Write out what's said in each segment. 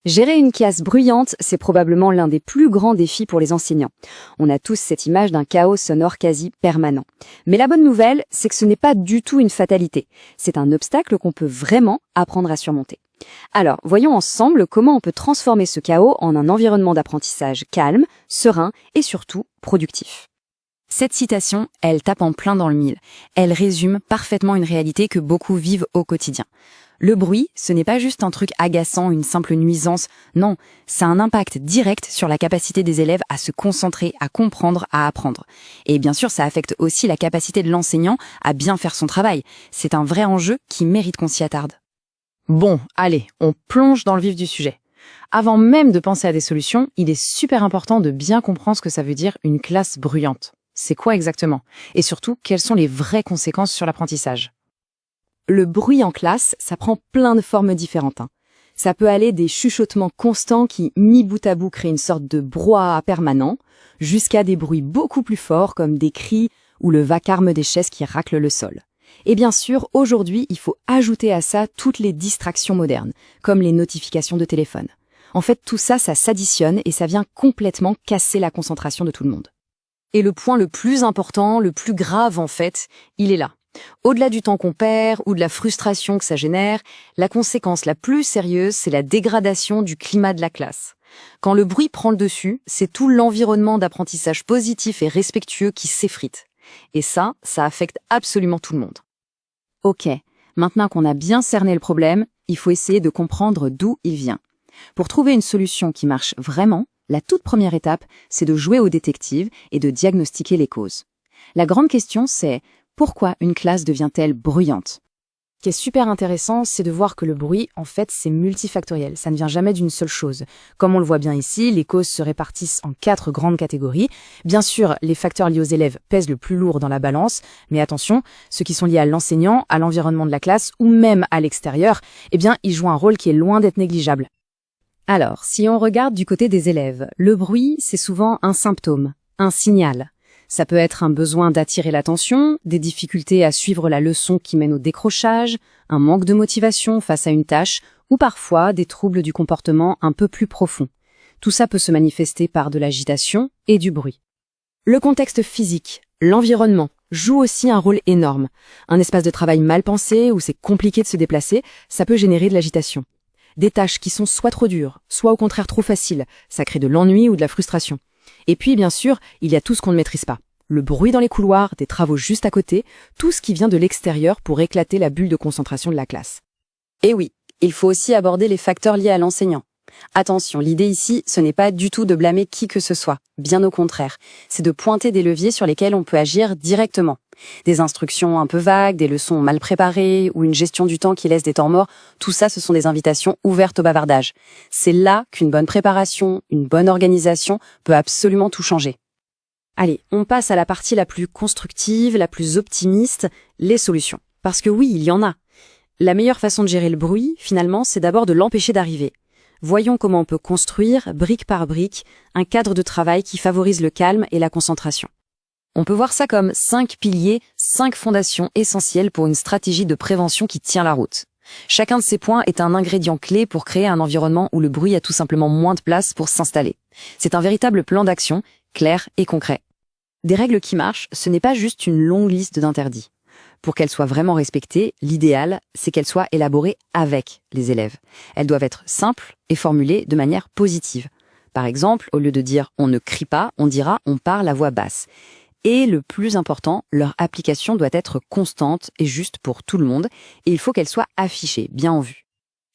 Gérer une classe bruyante, c'est probablement l'un des plus grands défis pour les enseignants. On a tous cette image d'un chaos sonore quasi permanent. Mais la bonne nouvelle, c'est que ce n'est pas du tout une fatalité. C'est un obstacle qu'on peut vraiment apprendre à surmonter. Alors, voyons ensemble comment on peut transformer ce chaos en un environnement d'apprentissage calme, serein et surtout productif. Cette citation, elle tape en plein dans le mille. Elle résume parfaitement une réalité que beaucoup vivent au quotidien. Le bruit, ce n'est pas juste un truc agaçant, une simple nuisance. Non, ça a un impact direct sur la capacité des élèves à se concentrer, à comprendre, à apprendre. Et bien sûr, ça affecte aussi la capacité de l'enseignant à bien faire son travail. C'est un vrai enjeu qui mérite qu'on s'y attarde. Bon, allez, on plonge dans le vif du sujet. Avant même de penser à des solutions, il est super important de bien comprendre ce que ça veut dire une classe bruyante. C'est quoi exactement? Et surtout, quelles sont les vraies conséquences sur l'apprentissage? Le bruit en classe, ça prend plein de formes différentes. Ça peut aller des chuchotements constants qui, mis bout à bout, créent une sorte de brouhaha permanent, jusqu'à des bruits beaucoup plus forts comme des cris ou le vacarme des chaises qui raclent le sol. Et bien sûr, aujourd'hui, il faut ajouter à ça toutes les distractions modernes, comme les notifications de téléphone. En fait, tout ça, ça s'additionne et ça vient complètement casser la concentration de tout le monde. Et le point le plus important, le plus grave en fait, il est là. Au-delà du temps qu'on perd ou de la frustration que ça génère, la conséquence la plus sérieuse, c'est la dégradation du climat de la classe. Quand le bruit prend le dessus, c'est tout l'environnement d'apprentissage positif et respectueux qui s'effrite. Et ça affecte absolument tout le monde. Ok, maintenant qu'on a bien cerné le problème, il faut essayer de comprendre d'où il vient. Pour trouver une solution qui marche vraiment, la toute première étape, c'est de jouer au détective et de diagnostiquer les causes. La grande question, c'est pourquoi une classe devient-elle bruyante? Ce qui est super intéressant, c'est de voir que le bruit, en fait, c'est multifactoriel. Ça ne vient jamais d'une seule chose. Comme on le voit bien ici, les causes se répartissent en 4 grandes catégories. Bien sûr, les facteurs liés aux élèves pèsent le plus lourd dans la balance, mais attention, ceux qui sont liés à l'enseignant, à l'environnement de la classe ou même à l'extérieur, eh bien, ils jouent un rôle qui est loin d'être négligeable. Alors, si on regarde du côté des élèves, le bruit, c'est souvent un symptôme, un signal. Ça peut être un besoin d'attirer l'attention, des difficultés à suivre la leçon qui mène au décrochage, un manque de motivation face à une tâche, ou parfois des troubles du comportement un peu plus profonds. Tout ça peut se manifester par de l'agitation et du bruit. Le contexte physique, l'environnement, joue aussi un rôle énorme. Un espace de travail mal pensé où c'est compliqué de se déplacer, ça peut générer de l'agitation. Des tâches qui sont soit trop dures, soit au contraire trop faciles, ça crée de l'ennui ou de la frustration. Et puis, bien sûr, il y a tout ce qu'on ne maîtrise pas. Le bruit dans les couloirs, des travaux juste à côté, tout ce qui vient de l'extérieur pour éclater la bulle de concentration de la classe. Et oui, il faut aussi aborder les facteurs liés à l'enseignant. Attention, l'idée ici, ce n'est pas du tout de blâmer qui que ce soit. Bien au contraire, c'est de pointer des leviers sur lesquels on peut agir directement. Des instructions un peu vagues, des leçons mal préparées ou une gestion du temps qui laisse des temps morts, tout ça, ce sont des invitations ouvertes au bavardage. C'est là qu'une bonne préparation, une bonne organisation peut absolument tout changer. Allez, on passe à la partie la plus constructive, la plus optimiste, les solutions. Parce que oui, il y en a. La meilleure façon de gérer le bruit, finalement, c'est d'abord de l'empêcher d'arriver. Voyons comment on peut construire, brique par brique, un cadre de travail qui favorise le calme et la concentration. On peut voir ça comme 5 piliers, 5 fondations essentielles pour une stratégie de prévention qui tient la route. Chacun de ces points est un ingrédient clé pour créer un environnement où le bruit a tout simplement moins de place pour s'installer. C'est un véritable plan d'action, clair et concret. Des règles qui marchent, ce n'est pas juste une longue liste d'interdits. Pour qu'elles soient vraiment respectées, l'idéal, c'est qu'elles soient élaborées avec les élèves. Elles doivent être simples et formulées de manière positive. Par exemple, au lieu de dire « on ne crie pas », on dira « on parle à voix basse ». Et le plus important, leur application doit être constante et juste pour tout le monde, et il faut qu'elle soit affichée, bien en vue.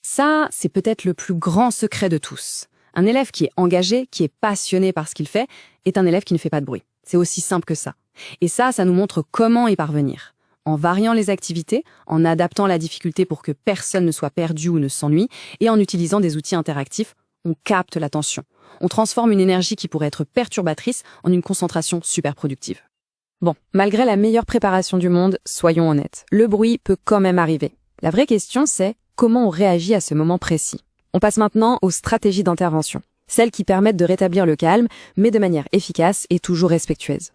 Ça, c'est peut-être le plus grand secret de tous. Un élève qui est engagé, qui est passionné par ce qu'il fait, est un élève qui ne fait pas de bruit. C'est aussi simple que ça. Et ça nous montre comment y parvenir. En variant les activités, en adaptant la difficulté pour que personne ne soit perdu ou ne s'ennuie, et en utilisant des outils interactifs, on capte l'attention. On transforme une énergie qui pourrait être perturbatrice en une concentration super productive. Bon, malgré la meilleure préparation du monde, soyons honnêtes, le bruit peut quand même arriver. La vraie question, c'est comment on réagit à ce moment précis. On passe maintenant aux stratégies d'intervention, celles qui permettent de rétablir le calme, mais de manière efficace et toujours respectueuse.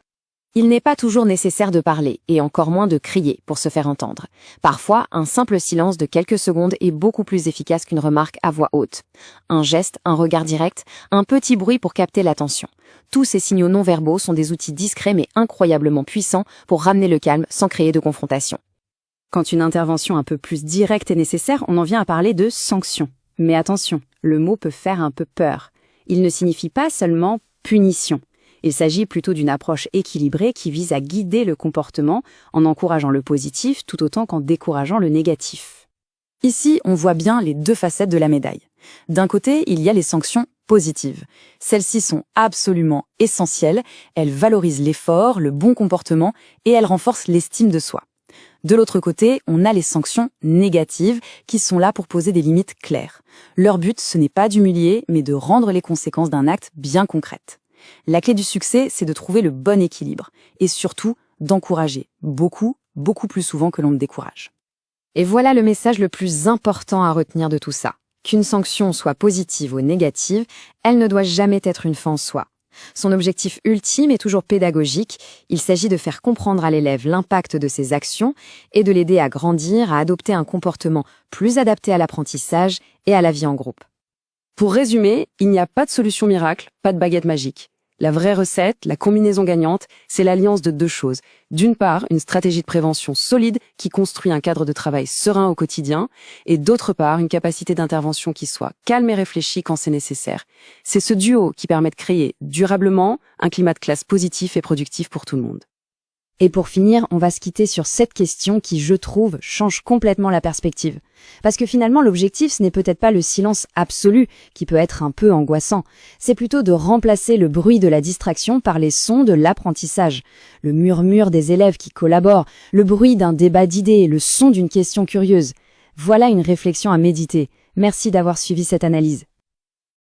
Il n'est pas toujours nécessaire de parler, et encore moins de crier, pour se faire entendre. Parfois, un simple silence de quelques secondes est beaucoup plus efficace qu'une remarque à voix haute. Un geste, un regard direct, un petit bruit pour capter l'attention. Tous ces signaux non-verbaux sont des outils discrets mais incroyablement puissants pour ramener le calme sans créer de confrontation. Quand une intervention un peu plus directe est nécessaire, on en vient à parler de sanction. Mais attention, le mot peut faire un peu peur. Il ne signifie pas seulement punition. Il s'agit plutôt d'une approche équilibrée qui vise à guider le comportement en encourageant le positif tout autant qu'en décourageant le négatif. Ici, on voit bien les deux facettes de la médaille. D'un côté, il y a les sanctions positives. Celles-ci sont absolument essentielles, elles valorisent l'effort, le bon comportement et elles renforcent l'estime de soi. De l'autre côté, on a les sanctions négatives qui sont là pour poser des limites claires. Leur but, ce n'est pas d'humilier, mais de rendre les conséquences d'un acte bien concrètes. La clé du succès, c'est de trouver le bon équilibre et surtout d'encourager beaucoup plus souvent que l'on ne décourage. Et voilà le message le plus important à retenir de tout ça. Qu'une sanction soit positive ou négative, elle ne doit jamais être une fin en soi. Son objectif ultime est toujours pédagogique, il s'agit de faire comprendre à l'élève l'impact de ses actions et de l'aider à grandir, à adopter un comportement plus adapté à l'apprentissage et à la vie en groupe. Pour résumer, il n'y a pas de solution miracle, pas de baguette magique. La vraie recette, la combinaison gagnante, c'est l'alliance de deux choses. D'une part, une stratégie de prévention solide qui construit un cadre de travail serein au quotidien, et d'autre part, une capacité d'intervention qui soit calme et réfléchie quand c'est nécessaire. C'est ce duo qui permet de créer durablement un climat de classe positif et productif pour tout le monde. Et pour finir, on va se quitter sur cette question qui, je trouve, change complètement la perspective. Parce que finalement, l'objectif, ce n'est peut-être pas le silence absolu, qui peut être un peu angoissant. C'est plutôt de remplacer le bruit de la distraction par les sons de l'apprentissage. Le murmure des élèves qui collaborent, le bruit d'un débat d'idées, le son d'une question curieuse. Voilà une réflexion à méditer. Merci d'avoir suivi cette analyse.